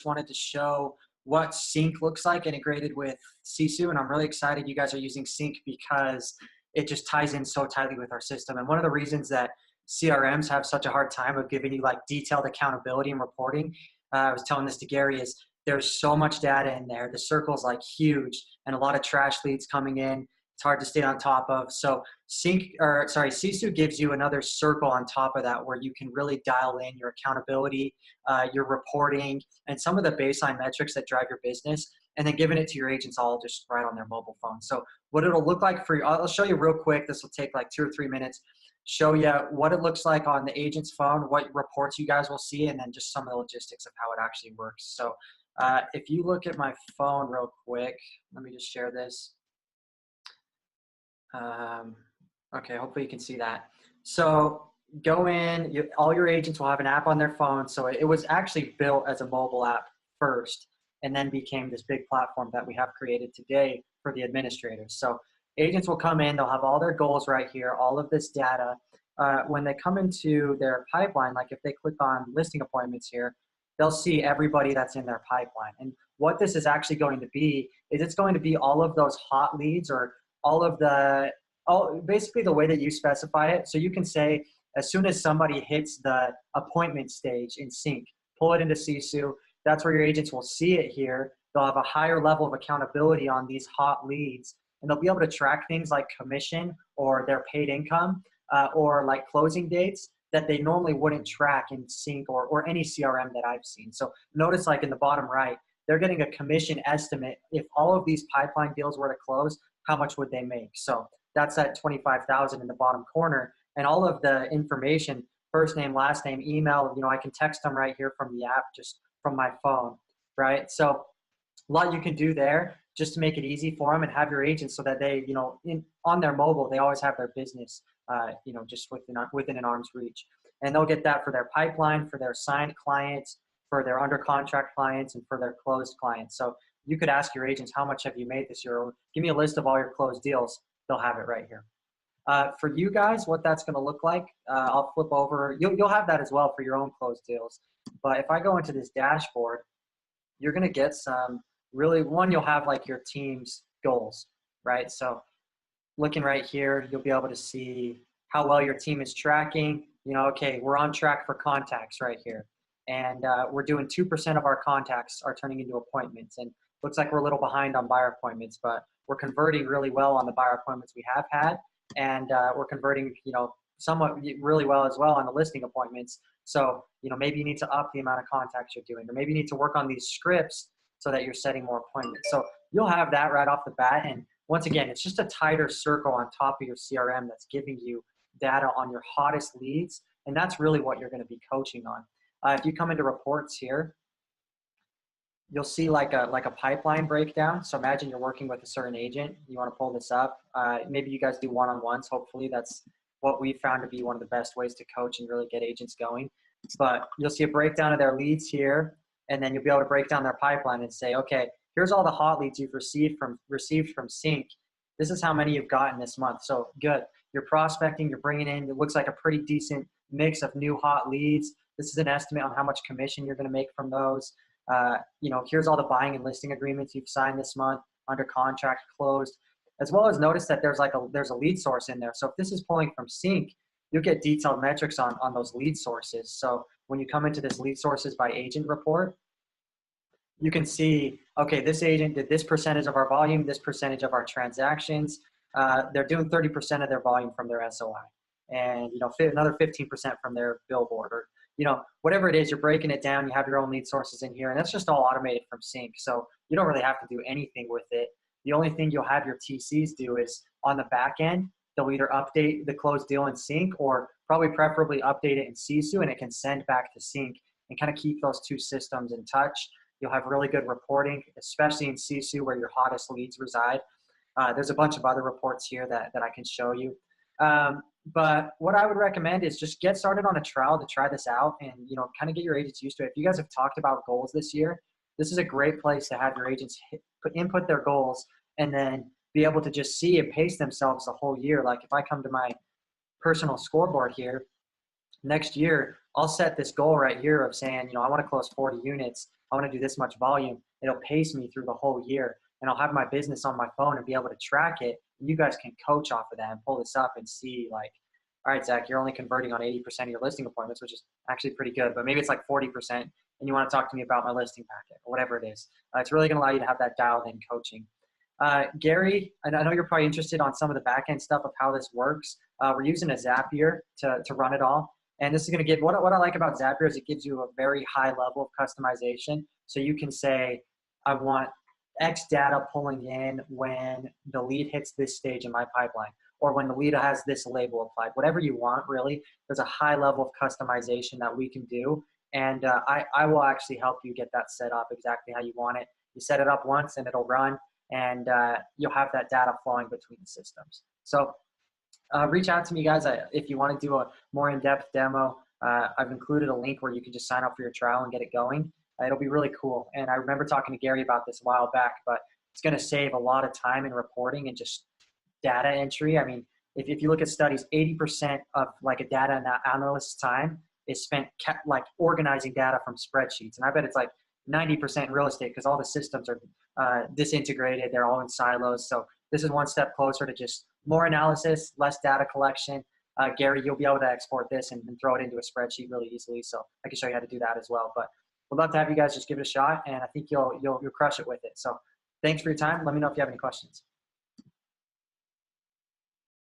wanted to show what CINC looks like integrated with Sisu, and I'm really excited you guys are using CINC because it just ties in so tightly with our system. And one of the reasons that CRMs have such a hard time of giving you like detailed accountability and reporting, I was telling this to Gary, is there's so much data in there. The circle's like huge and a lot of trash leads coming in. It's hard to stay on top of. So Sisu gives you another circle on top of that where you can really dial in your accountability, your reporting, and some of the baseline metrics that drive your business, and then giving it to your agents all just right on their mobile phone. So what it'll look like for you, I'll show you real quick. This will take like 2 or 3 minutes. Show you what it looks like on the agent's phone, what reports you guys will see, and then just some of the logistics of how it actually works. So if you look at my phone real quick, let me just share this. Okay, hopefully you can see that. So go in, all your agents will have an app on their phone. So it was actually built as a mobile app first and then became this big platform that we have created today for the administrators. So agents will come in, they'll have all their goals right here, all of this data. When they come into their pipeline, like if they click on listing appointments here, they'll see everybody that's in their pipeline. And what this is actually going to be is it's going to be all of those hot leads or basically the way that you specify it. So you can say, as soon as somebody hits the appointment stage in CINC, pull it into Sisu. That's where your agents will see it here. They'll have a higher level of accountability on these hot leads, and they'll be able to track things like commission or their paid income or like closing dates that they normally wouldn't track in CINC or any CRM that I've seen. So notice like in the bottom right, they're getting a commission estimate. If all of these pipeline deals were to close, how much would they make? So that's that 25,000 in the bottom corner, and all of the information, first name, last name, email, I can text them right here from the app, just from my phone, right? So a lot you can do there just to make it easy for them and have your agents so that they, on their mobile, they always have their business, just within an arm's reach. And they'll get that for their pipeline, for their signed clients, for their under contract clients, and for their closed clients. So you could ask your agents, how much have you made this year? Or give me a list of all your closed deals. They'll have it right here. For you guys, what that's going to look like, I'll flip over. You'll have that as well for your own closed deals. But if I go into this dashboard, you're going to get some you'll have like your team's goals, right? So looking right here, you'll be able to see how well your team is tracking. Okay, we're on track for contacts right here. And we're doing 2% of our contacts are turning into appointments. And looks like we're a little behind on buyer appointments, but we're converting really well on the buyer appointments we have had. And we're converting, somewhat really well as well on the listing appointments. So, maybe you need to up the amount of contacts you're doing, or maybe you need to work on these scripts so that you're setting more appointments. So you'll have that right off the bat. And once again, it's just a tighter circle on top of your CRM that's giving you data on your hottest leads. And that's really what you're going to be coaching on. If you come into reports here, you'll see like a pipeline breakdown. So imagine you're working with a certain agent. You want to pull this up. Maybe you guys do one-on-ones. Hopefully that's what we found to be one of the best ways to coach and really get agents going. But you'll see a breakdown of their leads here, and then you'll be able to break down their pipeline and say, okay, here's all the hot leads you've received from CINC. This is how many you've gotten this month. So good. You're prospecting, you're bringing in, it looks like a pretty decent mix of new hot leads. This is an estimate on how much commission you're going to make from those. Here's all the buying and listing agreements you've signed this month, under contract, closed, as well as notice that there's a lead source in there. So if this is pulling from CINC, you'll get detailed metrics on those lead sources. So when you come into this lead sources by agent report, you can see, okay, this agent did this percentage of our volume, this percentage of our transactions. They're doing 30% of their volume from their SOI, and another 15% from their billboard, or whatever it is. You're breaking it down. You have your own lead sources in here, and that's just all automated from CINC. So you don't really have to do anything with it. The only thing you'll have your TCs do is on the back end, they'll either update the closed deal in CINC or probably preferably update it in Sisu, and it can send back to CINC and kind of keep those two systems in touch. You'll have really good reporting, especially in Sisu where your hottest leads reside. There's a bunch of other reports here that I can show you. But what I would recommend is just get started on a trial to try this out and, kind of get your agents used to it. If you guys have talked about goals this year, this is a great place to have your agents input their goals and then be able to just see and pace themselves the whole year. Like if I come to my personal scoreboard here, next year, I'll set this goal right here of saying, I want to close 40 units. I want to do this much volume. It'll pace me through the whole year, and I'll have my business on my phone and be able to track it. And you guys can coach off of that and pull this up and see like, all right, Zach, you're only converting on 80% of your listing appointments, which is actually pretty good, but maybe it's like 40%, and you want to talk to me about my listing packet or whatever it is. It's really going to allow you to have that dialed in coaching. Gary, I know you're probably interested on some of the back end stuff of how this works. We're using a Zapier to run it all. And this is going to give, what I like about Zapier is it gives you a very high level of customization. So you can say, I want X data pulling in when the lead hits this stage in my pipeline, or when the lead has this label applied, whatever you want, really. There's a high level of customization that we can do. And I will actually help you get that set up exactly how you want it. You set it up once and it'll run, and you'll have that data flowing between the systems. So reach out to me, guys, if you want to do a more in-depth demo. I've included a link where you can just sign up for your trial and get it going. It'll be really cool. And I remember talking to Gary about this a while back, but it's going to save a lot of time in reporting and just data entry. I mean, if you look at studies, 80% of like a data analyst's time is spent like organizing data from spreadsheets. And I bet it's like 90% in real estate because all the systems are disintegrated. They're all in silos. So this is one step closer to just more analysis, less data collection. Gary, you'll be able to export this and throw it into a spreadsheet really easily. So I can show you how to do that as well. But we'd love to have you guys just give it a shot, and I think you'll crush it with it. So thanks for your time. Let me know if you have any questions.